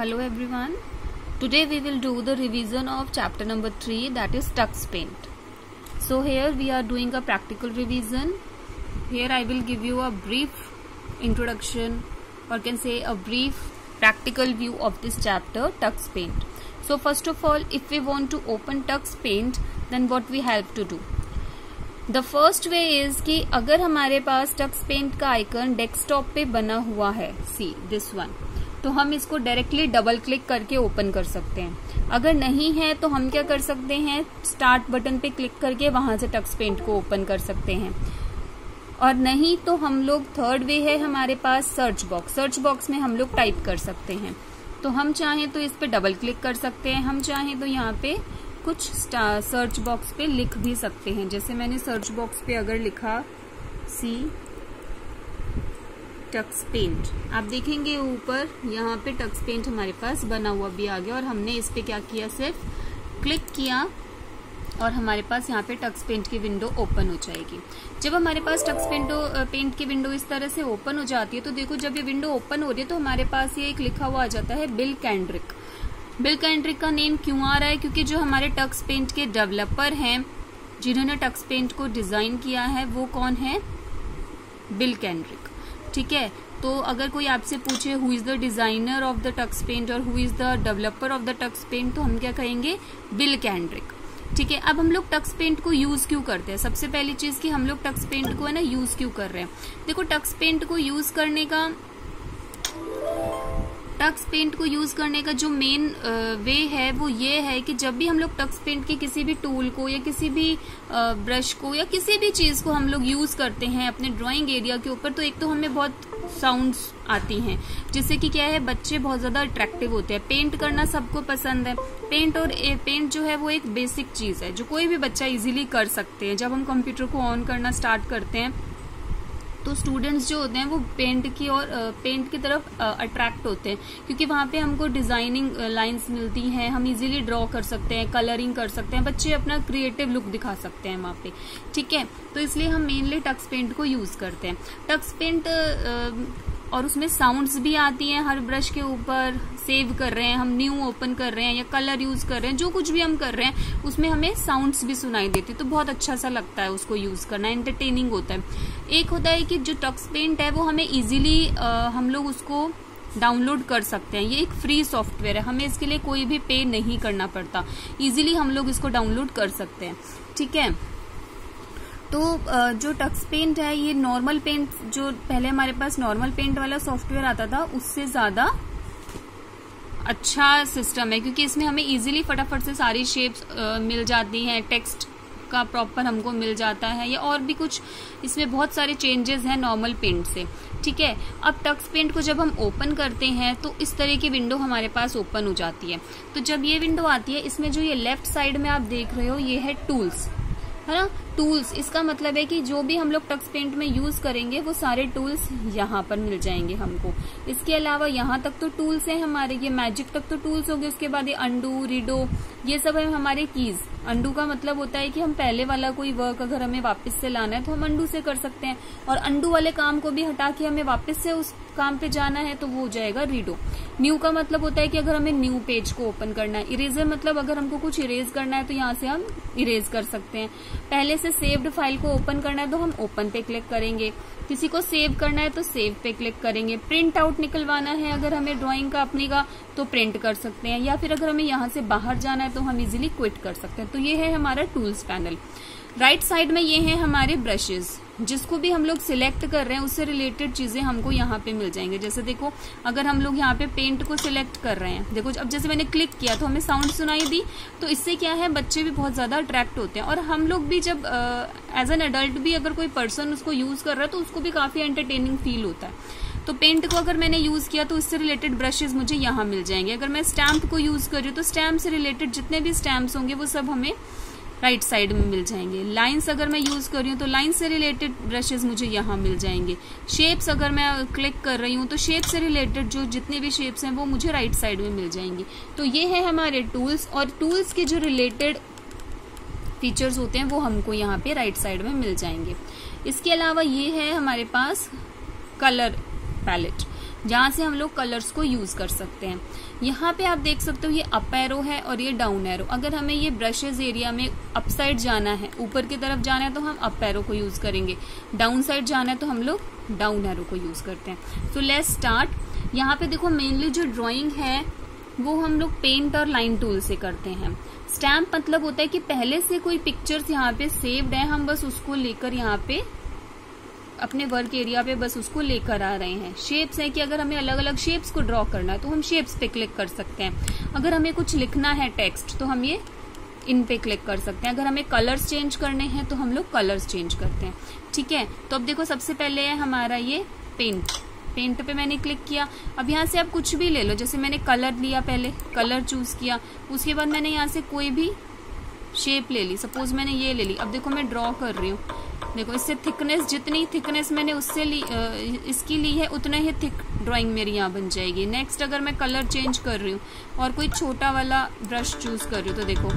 Hello everyone. Today we will do the revision of chapter number 3, that is Tux Paint. So here we are doing a practical revision. Here I will give you a brief introduction, or can say a brief practical view of this chapter, Tux Paint. So first of all, if we want to open Tux Paint, then what we have to do? The first way is कि अगर हमारे पास Tux paint का icon desktop पे बना हुआ है, see this one, तो हम इसको डायरेक्टली डबल क्लिक करके ओपन कर सकते हैं. अगर नहीं है तो हम क्या कर सकते हैं, स्टार्ट बटन पे क्लिक करके वहां से टक्स पेंट को ओपन कर सकते हैं. और नहीं तो हम लोग थर्ड वे है हमारे पास सर्च बॉक्स में हम लोग टाइप कर सकते हैं. तो हम चाहें तो इस पे डबल क्लिक कर सकते हैं, हम चाहें तो यहाँ पे कुछ सर्च बॉक्स पे लिख भी सकते हैं. जैसे मैंने सर्च बॉक्स पे अगर लिखा सी टक्स पेंट, आप देखेंगे ऊपर यहाँ पे टक्स पेंट हमारे पास बना हुआ भी आ गया और हमने इस पे क्या किया, सिर्फ क्लिक किया और हमारे पास यहाँ पे टक्स पेंट की विंडो ओपन हो जाएगी. जब हमारे पास टक्स पेंट की विंडो इस तरह से ओपन हो जाती है तो देखो जब ये विंडो ओपन हो रही है तो हमारे पास ये एक लिखा हुआ आ जाता है बिल कैंड्रिक. बिल कैंड्रिक का नेम क्यों आ रहा है, क्योंकि जो हमारे टक्स पेंट के डेवलपर हैं जिन्होंने टक्स पेंट को डिजाइन किया है वो कौन है, बिल कैंड्रिक. ठीक है, तो अगर कोई आपसे पूछे who is the designer of the Tux Paint और who is the developer of the Tux Paint, तो हम क्या कहेंगे, बिल कैंड्रिक. ठीक है, अब हम लोग टक्स पेंट को यूज क्यों करते हैं, सबसे पहली चीज कि हम लोग टक्स पेंट को है ना यूज क्यों कर रहे हैं. देखो टक्स पेंट को यूज करने का जो मेन वे है वो ये है कि जब भी हम लोग टक्स पेंट के किसी भी टूल को या किसी भी ब्रश को या किसी भी चीज को हम लोग यूज करते हैं अपने ड्राइंग एरिया के ऊपर, तो एक तो हमें बहुत साउंड्स आती हैं जिससे कि क्या है, बच्चे बहुत ज्यादा अट्रैक्टिव होते हैं. पेंट करना सबको पसंद है. पेंट जो है वो एक बेसिक चीज है जो कोई भी बच्चा इजीली कर सकते हैं. जब हम कंप्यूटर को ऑन करना स्टार्ट करते हैं तो स्टूडेंट्स जो होते हैं वो पेंट की तरफ अट्रैक्ट होते हैं, क्योंकि वहां पे हमको डिजाइनिंग लाइंस मिलती हैं, हम इजीली ड्रॉ कर सकते हैं, कलरिंग कर सकते हैं, बच्चे अपना क्रिएटिव लुक दिखा सकते हैं वहां पे. ठीक है, तो इसलिए हम मेनली टक्स पेंट को यूज करते हैं. टक्स पेंट और उसमें साउंड्स भी आती हैं, हर ब्रश के ऊपर सेव कर रहे हैं हम, न्यू ओपन कर रहे हैं या कलर यूज कर रहे हैं, जो कुछ भी हम कर रहे हैं उसमें हमें साउंड्स भी सुनाई देती, तो बहुत अच्छा सा लगता है उसको यूज करना, एंटरटेनिंग होता है. एक होता है कि जो टक्स पेंट है वो हमें इजीली हम लोग उसको डाउनलोड कर सकते हैं. ये एक फ्री सॉफ्टवेयर है, हमें इसके लिए कोई भी पे नहीं करना पड़ता, इजीली हम लोग इसको डाउनलोड कर सकते हैं. ठीक है, तो जो टक्स पेंट है ये नॉर्मल पेंट, जो पहले हमारे पास नॉर्मल पेंट वाला सॉफ्टवेयर आता था उससे ज्यादा अच्छा सिस्टम है, क्योंकि इसमें हमें इजीली फटाफट से सारी शेप्स मिल जाती हैं, टेक्स्ट का प्रॉपर हमको मिल जाता है, या और भी कुछ इसमें बहुत सारे चेंजेस हैं नॉर्मल पेंट से. ठीक है, अब टक्स पेंट को जब हम ओपन करते हैं तो इस तरह की विंडो हमारे पास ओपन हो जाती है. तो जब ये विंडो आती है, इसमें जो ये लेफ्ट साइड में आप देख रहे हो ये है टूल्स, है ना. टूल्स, इसका मतलब है कि जो भी हम लोग टक्स पेंट में यूज करेंगे वो सारे टूल्स यहाँ पर मिल जाएंगे हमको. इसके अलावा यहाँ तक तो टूल्स हैं हमारे, ये मैजिक तक तो टूल्स हो गए. उसके बाद ये अंडू, रीडो, ये सब है हमारे कीज. अंडू का मतलब होता है कि हम पहले वाला कोई वर्क अगर हमें वापस से लाना है तो हम अंडू से कर सकते हैं, और अंडू वाले काम को भी हटा के हमें वापस से उस काम पे जाना है तो वो हो जाएगा रीडो. न्यू का मतलब होता है कि अगर हमें न्यू पेज को ओपन करना है. इरेजर मतलब अगर हमको कुछ इरेज करना है तो यहाँ से हम इरेज कर सकते हैं. पहले से सेव्ड फाइल को ओपन करना है तो हम ओपन पे क्लिक करेंगे, किसी को सेव करना है तो सेव पे क्लिक करेंगे. प्रिंट आउट निकलवाना है अगर हमें ड्राइंग का अपने का तो प्रिंट कर सकते हैं, या फिर अगर हमें यहाँ से बाहर जाना है तो हम इजीली क्विट कर सकते हैं. तो ये है हमारा टूल्स पैनल. राइट साइड में ये हैं हमारे ब्रशेस, जिसको भी हम लोग सिलेक्ट कर रहे हैं उससे रिलेटेड चीजें हमको यहाँ पे मिल जाएंगे. जैसे देखो अगर हम लोग यहाँ पे पेंट को सिलेक्ट कर रहे हैं, देखो अब जैसे मैंने क्लिक किया तो हमें साउंड सुनाई दी, तो इससे क्या है, बच्चे भी बहुत ज्यादा अट्रैक्ट होते हैं, और हम लोग भी जब एज एन एडल्ट भी अगर कोई पर्सन उसको यूज कर रहा है तो उसको भी काफी एंटरटेनिंग फील होता है. तो पेंट को अगर मैंने यूज किया तो इससे रिलेटेड ब्रशेस मुझे यहाँ मिल जाएंगे. अगर मैं स्टैम्प को यूज कर रही हूँ तो स्टैम्प से रिलेटेड जितने भी स्टैम्प्स होंगे वो सब हमें राइट साइड में मिल जाएंगे. लाइंस अगर मैं यूज कर रही हूँ तो लाइन से रिलेटेड ब्रशेस मुझे यहाँ मिल जाएंगे. शेप्स अगर मैं क्लिक कर रही हूँ तो शेप से रिलेटेड जो जितने भी शेप्स हैं वो मुझे राइट साइड में मिल जाएंगी. तो ये है हमारे टूल्स, और टूल्स के जो रिलेटेड फीचर्स होते हैं वो हमको यहाँ पे राइट साइड में मिल जाएंगे. इसके अलावा ये है हमारे पास कलर पैलेट. जहां से हम लोग कलर्स को यूज कर सकते हैं। यहाँ पे आप देख सकते हो ये अप एरो है और ये डाउन एरो। अगर हमें ये ब्रशेज एरिया में अप साइड जाना है, ऊपर की तरफ जाना है, तो हम अप एरो को यूज करेंगे, डाउन साइड जाना है तो हम लोग डाउन एरो को यूज करते हैं। So let's start. यहाँ पे देखो मेनली जो ड्रॉइंग है वो हम लोग पेंट और लाइन टूल से करते हैं। स्टैम्प मतलब होता है कि पहले से कोई पिक्चर्स यहाँ पे सेव्ड है, हम बस उसको लेकर यहाँ पे अपने वर्क एरिया पे बस उसको लेकर आ रहे हैं। शेप्स है कि अगर हमें अलग अलग शेप्स को ड्रॉ करना है तो हम शेप्स पे क्लिक कर सकते हैं। अगर हमें कुछ लिखना है टेक्स्ट तो हम ये इन पे क्लिक कर सकते हैं। अगर हमें कलर्स चेंज करने हैं तो हम लोग कलर्स चेंज करते हैं। ठीक है, तो अब देखो सबसे पहले है हमारा ये पेंट। पेंट पे मैंने क्लिक किया। अब यहाँ से आप कुछ भी ले लो, जैसे मैंने कलर लिया, पहले कलर चूज किया, उसके बाद मैंने यहाँ से कोई भी शेप ले ली। सपोज मैंने ये ले ली। अब देखो मैं ड्रॉ कर रही हूँ, देखो इससे थिकनेस, जितनी थिकनेस मैंने उससे ली, इसकी ली है, उतना ही थिक ड्राइंग मेरी यहाँ बन जाएगी। नेक्स्ट अगर मैं कलर चेंज कर रही हूँ और कोई छोटा वाला ब्रश चूज कर रही हूँ तो देखो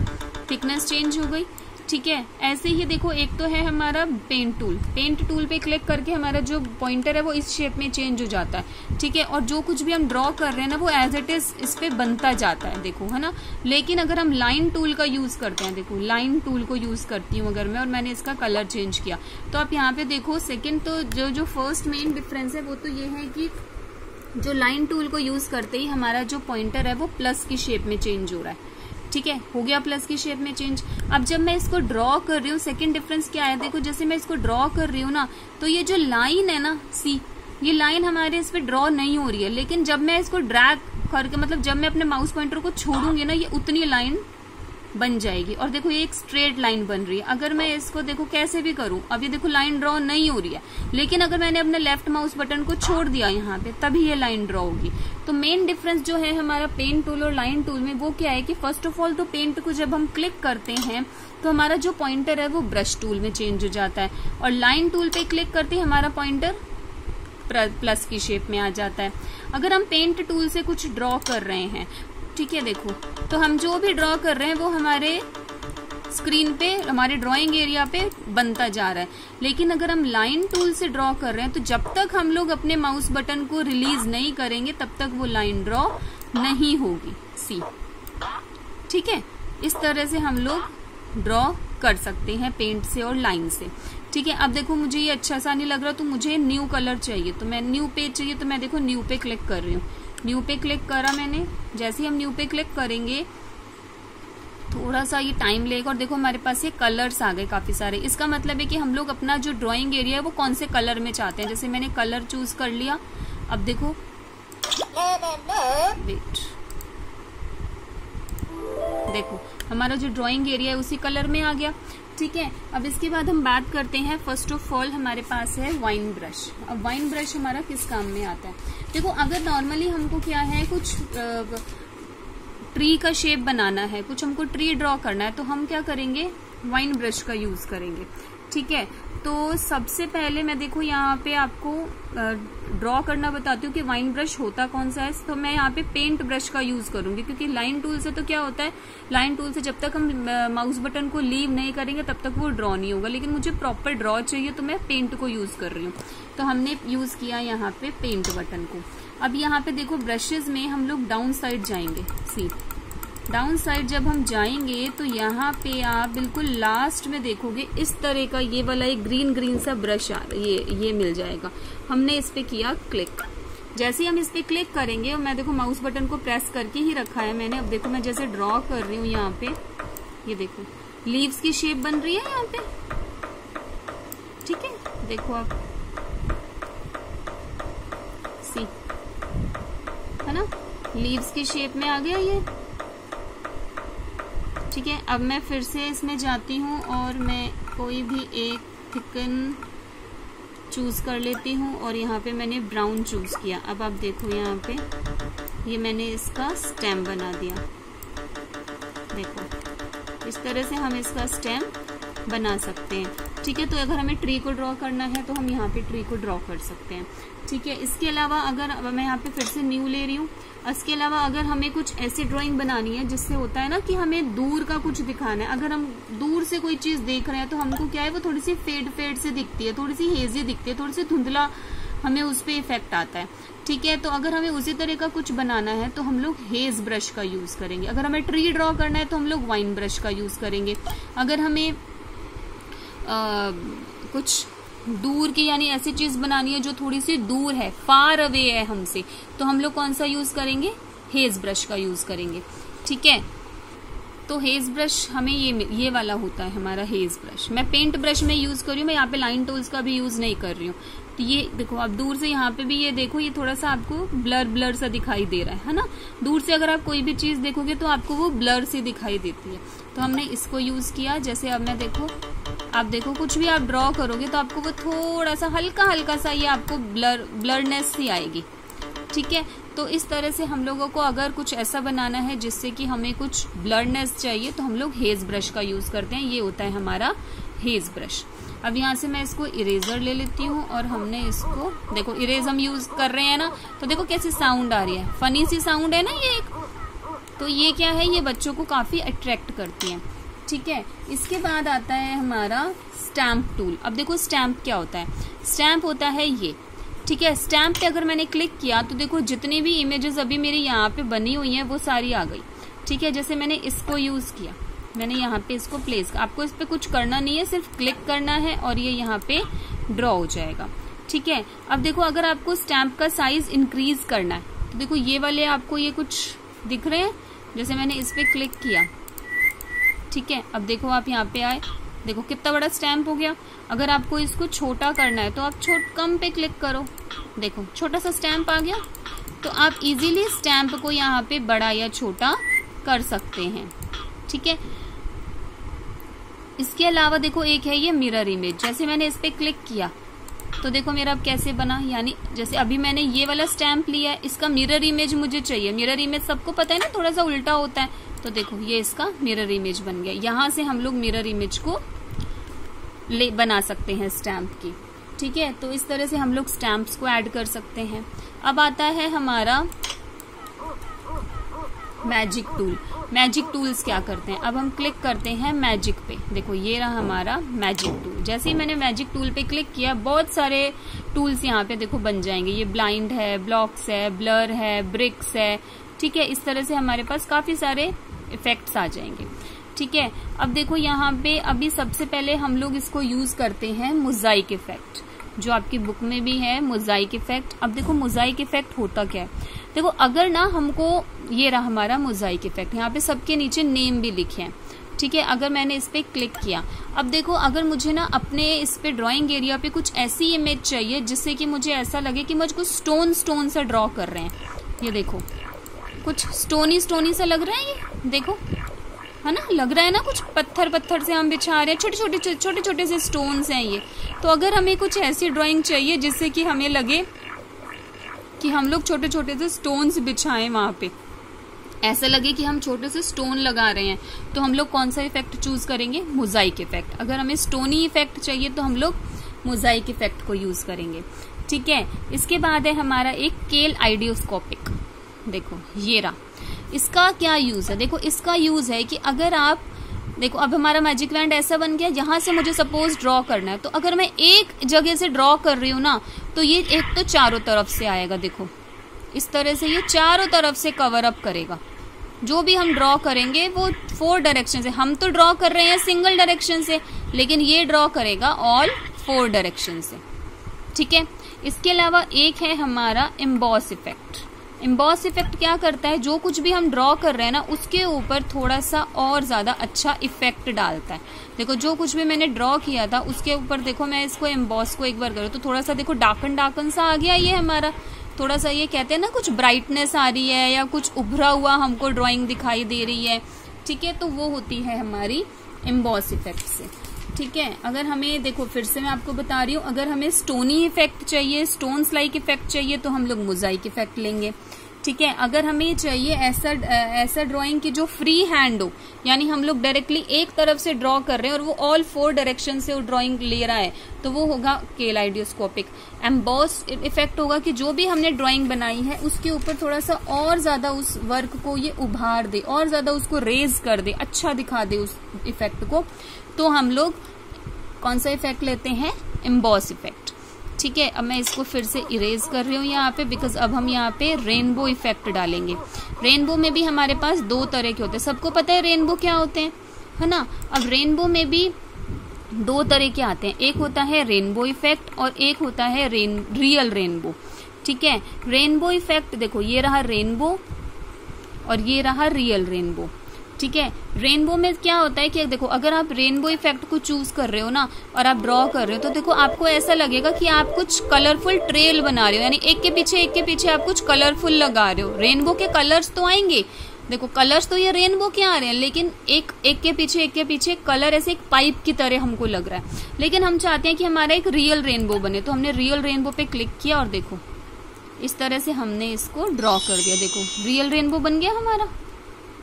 थिकनेस चेंज हो गई। ठीक है, ऐसे ही देखो एक तो है हमारा पेंट टूल। पेंट टूल पे क्लिक करके हमारा जो पॉइंटर है वो इस शेप में चेंज हो जाता है। ठीक है, और जो कुछ भी हम ड्रॉ कर रहे हैं ना वो एज इट इज इस पे बनता जाता है, देखो, है ना। लेकिन अगर हम लाइन टूल का यूज करते हैं, देखो लाइन टूल को यूज करती हूँ अगर मैं, और मैंने इसका कलर चेंज किया, तो आप यहाँ पे देखो सेकेंड, तो जो फर्स्ट मेन डिफरेंस है वो तो ये है कि जो लाइन टूल को यूज करते ही हमारा जो पॉइंटर है वो प्लस की शेप में चेंज हो रहा है। ठीक है, हो गया प्लस की शेप में चेंज। अब जब मैं इसको ड्रॉ कर रही हूँ, सेकंड डिफरेंस क्या है, देखो जैसे मैं इसको ड्रॉ कर रही हूँ ना, तो ये जो लाइन है ना, सी, ये लाइन हमारे इस पे ड्रॉ नहीं हो रही है। लेकिन जब मैं इसको ड्रैग करके, मतलब जब मैं अपने माउस पॉइंटर को छोड़ूंगी ना, ये उतनी लाइन बन जाएगी। और देखो ये एक स्ट्रेट लाइन बन रही है। अगर मैं इसको देखो कैसे भी करूं, अब ये देखो लाइन ड्रॉ नहीं हो रही है, लेकिन अगर मैंने अपने लेफ्ट माउस बटन को छोड़ दिया यहाँ पे, तभी ये लाइन ड्रॉ होगी। तो मेन डिफरेंस जो है हमारा पेंट टूल और लाइन टूल में वो क्या है कि फर्स्ट ऑफ ऑल तो पेंट को जब हम क्लिक करते हैं तो हमारा जो पॉइंटर है वो ब्रश टूल में चेंज हो जाता है, और लाइन टूल पे क्लिक करते ही हमारा पॉइंटर प्लस की शेप में आ जाता है। अगर हम पेंट टूल से कुछ ड्रॉ कर रहे हैं, ठीक है, देखो तो हम जो भी ड्रॉ कर रहे हैं वो हमारे स्क्रीन पे, हमारे ड्राइंग एरिया पे बनता जा रहा है। लेकिन अगर हम लाइन टूल से ड्रॉ कर रहे हैं तो जब तक हम लोग अपने माउस बटन को रिलीज नहीं करेंगे तब तक वो लाइन ड्रॉ नहीं होगी। सी, ठीक है, इस तरह से हम लोग ड्रॉ कर सकते हैं पेंट से और लाइन से। ठीक है, अब देखो मुझे ये अच्छा सा नहीं लग रहा तो मुझे न्यू कलर चाहिए, तो मैं न्यू पेज चाहिए, तो मैं देखो न्यू पे क्लिक कर रही हूँ। न्यू पे क्लिक करा मैंने। जैसे ही हम न्यू पे क्लिक करेंगे थोड़ा सा ये टाइम लेगा, और देखो हमारे पास ये कलर्स आ गए काफी सारे। इसका मतलब है कि हम लोग अपना जो ड्राइंग एरिया है वो कौन से कलर में चाहते हैं। जैसे मैंने कलर चूज कर लिया। अब देखो वेट, देखो हमारा जो ड्राइंग एरिया है उसी कलर में आ गया। ठीक है, अब इसके बाद हम बात करते हैं, फर्स्ट ऑफ ऑल हमारे पास है वाइन ब्रश। अब वाइन ब्रश हमारा किस काम में आता है, देखो अगर नॉर्मली हमको क्या है, कुछ ट्री का शेप बनाना है, कुछ हमको ट्री ड्रॉ करना है, तो हम क्या करेंगे, वाइन ब्रश का यूज करेंगे। ठीक है, तो सबसे पहले मैं देखो यहाँ पे आपको ड्रॉ करना बताती हूँ कि वाइन ब्रश होता कौन सा है। तो मैं यहाँ पे पेंट ब्रश का यूज करूंगी, क्योंकि लाइन टूल से तो क्या होता है, लाइन टूल से जब तक हम माउस बटन को लीव नहीं करेंगे तब तक वो ड्रॉ नहीं होगा। लेकिन मुझे प्रॉपर ड्रॉ चाहिए तो मैं पेंट को यूज कर रही हूँ। तो हमने यूज किया यहाँ पे पेंट बटन को। अब यहाँ पे देखो ब्रशेज में हम लोग डाउन साइड जाएंगे। सी, डाउन साइड जब हम जाएंगे तो यहाँ पे आप बिल्कुल लास्ट में देखोगे इस तरह का ये वाला एक ग्रीन ग्रीन सा ब्रश ये मिल जाएगा। हमने इस पे किया क्लिक। जैसे ही हम इस पे क्लिक करेंगे, और मैं देखो माउस बटन को प्रेस करके ही रखा है मैंने। अब देखो मैं जैसे ड्रॉ कर रही हूँ यहाँ पे, ये देखो लीव्स की शेप बन रही है यहाँ पे। ठीक है, देखो आप, सी, है ना, लीव्स की शेप में आ गया ये। ठीक है, अब मैं फिर से इसमें जाती हूँ और मैं कोई भी एक थिकन चूज कर लेती हूँ, और यहाँ पे मैंने ब्राउन चूज किया। अब आप देखो यहाँ पे ये मैंने इसका स्टेम बना दिया। देखो इस तरह से हम इसका स्टेम बना सकते हैं। ठीक है, तो अगर हमें ट्री को ड्रॉ करना है तो हम यहाँ पे ट्री को ड्रॉ कर सकते हैं। ठीक है, इसके अलावा अगर मैं यहाँ पे फिर से न्यू ले रही हूँ। इसके अलावा अगर हमें कुछ ऐसी ड्राइंग बनानी है जिससे होता है ना कि हमें दूर का कुछ दिखाना है, अगर हम दूर से कोई चीज देख रहे हैं तो हमको क्या है, वो थोड़ी सी फेड से दिखती है, थोड़ी सी हेजी दिखती है, थोड़ी सी धुंधला हमें उस पर इफेक्ट आता है। ठीक है, तो अगर हमें उसी तरह का कुछ बनाना है तो हम लोग हेज ब्रश का यूज करेंगे। अगर हमें ट्री ड्रॉ करना है तो हम लोग वाइन ब्रश का यूज करेंगे। अगर हमें कुछ दूर की यानी ऐसी चीज बनानी है जो थोड़ी सी दूर है, फार अवे है हमसे, तो हम लोग कौन सा यूज करेंगे? हेज ब्रश का यूज करेंगे। ठीक है, तो हेज ब्रश हमें ये वाला होता है हमारा हेज ब्रश। मैं पेंट ब्रश में यूज कर रही हूँ, मैं यहाँ पे लाइन टूल्स का भी यूज नहीं कर रही हूँ। तो ये देखो, आप दूर से यहाँ पे भी ये देखो, ये थोड़ा सा आपको ब्लर ब्लर सा दिखाई दे रहा है ना। दूर से अगर आप कोई भी चीज देखोगे तो आपको वो ब्लर सी दिखाई देती है, तो हमने इसको यूज किया। जैसे अब मैं देखो, आप देखो कुछ भी आप ड्रॉ करोगे तो आपको वो थोड़ा सा हल्का हल्का सा ये आपको ब्लरनेस सी आएगी। ठीक है, तो इस तरह से हम लोगों को अगर कुछ ऐसा बनाना है जिससे कि हमें कुछ ब्लरनेस चाहिए तो हम लोग हेज ब्रश का यूज करते हैं। ये होता है हमारा हेज ब्रश। अब यहाँ से मैं इसको इरेजर ले लेती हूँ और हमने इसको देखो, इरेज हम यूज कर रहे हैं ना, तो देखो कैसी साउंड आ रही है, फनी सी साउंड है ना ये एक। तो ये क्या है, ये बच्चों को काफी अट्रैक्ट करती है। ठीक है, इसके बाद आता है हमारा स्टैम्प टूल। अब देखो स्टैम्प क्या होता है, स्टैम्प होता है ये। ठीक है, स्टैम्प पे अगर मैंने क्लिक किया तो देखो जितनी भी इमेजेस अभी मेरी यहाँ पे बनी हुई हैं वो सारी आ गई। ठीक है, जैसे मैंने इसको यूज किया, मैंने यहाँ पे इसको प्लेस, आपको इस पे कुछ करना नहीं है, सिर्फ क्लिक करना है और ये यहाँ पे ड्रॉ हो जाएगा। ठीक है, अब देखो अगर आपको स्टैम्प का साइज इंक्रीज करना है तो देखो ये वाले आपको ये कुछ दिख रहे हैं, जैसे मैंने इस पे क्लिक किया। ठीक है, अब देखो आप यहाँ पे आए, देखो कितना बड़ा स्टैम्प हो गया। अगर आपको इसको छोटा करना है तो आप कम पे क्लिक करो, देखो छोटा सा स्टैम्प आ गया। तो आप इजीली स्टैम्प को यहाँ पे बड़ा या छोटा कर सकते हैं। ठीक है, इसके अलावा देखो एक है ये मिरर इमेज। जैसे मैंने इस पे क्लिक किया तो देखो मेरा अब कैसे बना, यानी जैसे अभी मैंने ये वाला स्टैम्प लिया है, इसका मिरर इमेज मुझे चाहिए। मिरर इमेज सबको पता है ना, थोड़ा सा उल्टा होता है, तो देखो ये इसका मिरर इमेज बन गया। यहां से हम लोग मिरर इमेज को बना सकते हैं स्टैम्प की। ठीक है, तो इस तरह से हम लोग स्टैम्प्स को ऐड कर सकते हैं। अब आता है हमारा मैजिक टूल। मैजिक टूल्स क्या करते हैं, अब हम क्लिक करते हैं मैजिक पे, देखो ये रहा हमारा मैजिक टूल। जैसे ही मैंने मैजिक टूल पे क्लिक किया, बहुत सारे टूल्स यहाँ पे देखो बन जाएंगे। ये ब्लाइंड है, ब्लॉक्स है, ब्लर है, ब्रिक्स है। ठीक है, इस तरह से हमारे पास काफी सारे इफेक्ट्स आ जाएंगे। ठीक है, अब देखो यहाँ पे अभी सबसे पहले हम लोग इसको यूज करते हैं मोजाइक इफेक्ट, जो आपकी बुक में भी है मोजाइक इफेक्ट। अब देखो मोजाइक इफेक्ट होता क्या है, देखो अगर ना हमको, ये रहा हमारा मोजाइक इफेक्ट, यहाँ पे सबके नीचे नेम भी लिखे हैं। ठीक है, अगर मैंने इस पे क्लिक किया, अब देखो अगर मुझे ना अपने इस पे ड्राइंग एरिया पे कुछ ऐसी इमेज चाहिए जिससे कि मुझे ऐसा लगे कि मुझको स्टोन सा ड्रॉ कर रहे हैं। ये देखो कुछ स्टोनी सा लग रहा है, ये देखो है ना, लग रहा है ना कुछ पत्थर से हम बिछा रहे हैं, छोटे छोटे से स्टोन्स हैं ये। तो अगर हमें कुछ ऐसी ड्राइंग चाहिए जिससे कि हमें लगे कि हम लोग छोटे छोटे से स्टोन्स बिछाएं, वहां पे ऐसा लगे कि हम छोटे से स्टोन लगा रहे हैं, तो हम लोग कौन सा इफेक्ट चूज करेंगे? Mosaic effect. अगर हमें स्टोनी इफेक्ट चाहिए तो हम लोग मोजाइक इफेक्ट को यूज करेंगे। ठीक है, इसके बाद है हमारा एक केल आइडियोस्कोपिक। देखो ये रहा, इसका क्या यूज है, देखो इसका यूज है कि अगर आप देखो, अब हमारा मैजिक बैंड ऐसा बन गया, यहाँ से मुझे सपोज ड्रॉ करना है, तो अगर मैं एक जगह से ड्रॉ कर रही हूँ ना, तो ये एक तो चारों तरफ से आएगा, देखो इस तरह से ये चारों तरफ से कवर अप करेगा। जो भी हम ड्रॉ करेंगे वो 4 डायरेक्शन से, हम तो ड्रॉ कर रहे हैं सिंगल डायरेक्शन से, लेकिन ये ड्रॉ करेगा ऑल 4 डायरेक्शन से। ठीक है, इसके अलावा एक है हमारा एम्बॉस इफेक्ट। एम्बॉस इफेक्ट क्या करता है, जो कुछ भी हम ड्रॉ कर रहे हैं ना उसके ऊपर थोड़ा सा और ज्यादा अच्छा इफेक्ट डालता है। देखो जो कुछ भी मैंने ड्रॉ किया था उसके ऊपर देखो, मैं इसको एम्बॉस को एक बार करूँ तो थोड़ा सा देखो डाकन सा आ गया, ये हमारा थोड़ा सा, ये कहते हैं ना कुछ ब्राइटनेस आ रही है या कुछ उभरा हुआ हमको ड्राइंग दिखाई दे रही है। ठीक है, तो वो होती है हमारी एम्बॉस इफेक्ट से। ठीक है, अगर हमें देखो फिर से मैं आपको बता रही हूँ, अगर हमें स्टोनी इफेक्ट चाहिए, स्टोन्स लाइक इफेक्ट चाहिए, तो हम लोग मोजाइक इफेक्ट लेंगे। ठीक है, अगर हमें चाहिए ऐसा ड्राइंग की जो फ्री हैंड हो, यानी हम लोग डायरेक्टली एक तरफ से ड्रॉ कर रहे हैं और वो ऑल 4 डायरेक्शन से वो ड्राइंग ले रहा है, तो वो होगा केलाइडियोस्कोपिक। एम्बॉस इफेक्ट होगा कि जो भी हमने ड्राइंग बनाई है उसके ऊपर थोड़ा सा और ज्यादा उस वर्क को ये उभार दे, और ज्यादा उसको रेज कर दे, अच्छा दिखा दे उस इफेक्ट को, तो हम लोग कौन सा इफेक्ट लेते हैं? Emboss effect. ठीक है, अब मैं इसको फिर से इरेज कर रही हूँ यहाँ पे, बिकॉज अब हम यहाँ पे रेनबो इफेक्ट डालेंगे। रेनबो में भी हमारे पास दो तरह के होते हैं, सबको पता है रेनबो क्या होते हैं, है ना। अब रेनबो में भी दो तरह के आते हैं, एक होता है रेनबो इफेक्ट और एक होता है रियल रेनबो। ठीक है, रेनबो इफेक्ट देखो ये रहा रेनबो और ये रहा रियल रेनबो। ठीक है, रेनबो में क्या होता है कि देखो अगर आप रेनबो इफेक्ट को चूज कर रहे हो ना और आप ड्रॉ कर रहे हो तो देखो आपको ऐसा लगेगा कि आप कुछ कलरफुल ट्रेल बना रहे हो, यानी एक के पीछे आप कुछ कलरफुल लगा रहे हो। रेनबो के कलर्स तो आएंगे, देखो कलर्स तो ये रेनबो के आ रहे हैं, लेकिन एक के पीछे कलर ऐसे एक पाइप की तरह हमको लग रहा है। लेकिन हम चाहते हैं कि हमारा एक रियल रेनबो बने, तो हमने रियल रेनबो पे क्लिक किया और देखो इस तरह से हमने इसको ड्रॉ कर दिया। देखो रियल रेनबो बन गया हमारा,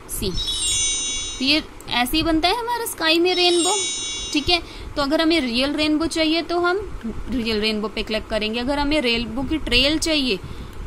सी। तो ये ऐसे ही बनता है हमारा स्काई में रेनबो। ठीक है, तो अगर हमें रियल रेनबो चाहिए तो हम रियल रेनबो पे क्लिक करेंगे। अगर हमें रेनबो की ट्रेल चाहिए,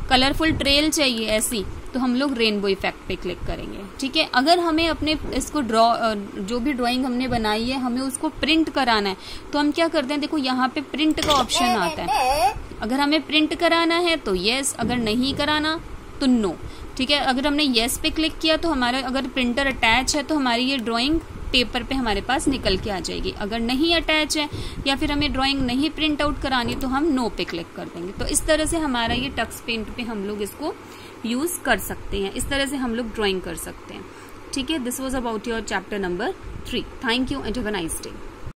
कलरफुल ट्रेल चाहिए ऐसी, तो हम लोग रेनबो इफेक्ट पे क्लिक करेंगे। ठीक है, अगर हमें अपने इसको जो भी ड्राइंग हमने बनाई है हमें उसको प्रिंट कराना है तो हम क्या करते हैं, देखो यहाँ पे प्रिंट का ऑप्शन आता है। अगर हमें प्रिंट कराना है तो यस, अगर नहीं कराना तो नो। ठीक है, अगर हमने यस पे क्लिक किया तो हमारा अगर प्रिंटर अटैच है तो हमारी ये ड्राइंग पेपर पे हमारे पास निकल के आ जाएगी। अगर नहीं अटैच है या फिर हमें ड्राइंग नहीं प्रिंट आउट करानी तो हम नो पे क्लिक कर देंगे। तो इस तरह से हमारा ये टक्स पेंट पे हम लोग इसको यूज कर सकते हैं, इस तरह से हम लोग ड्राइंग कर सकते हैं। ठीक है, this was about your chapter number 3। Thank you and have a nice day.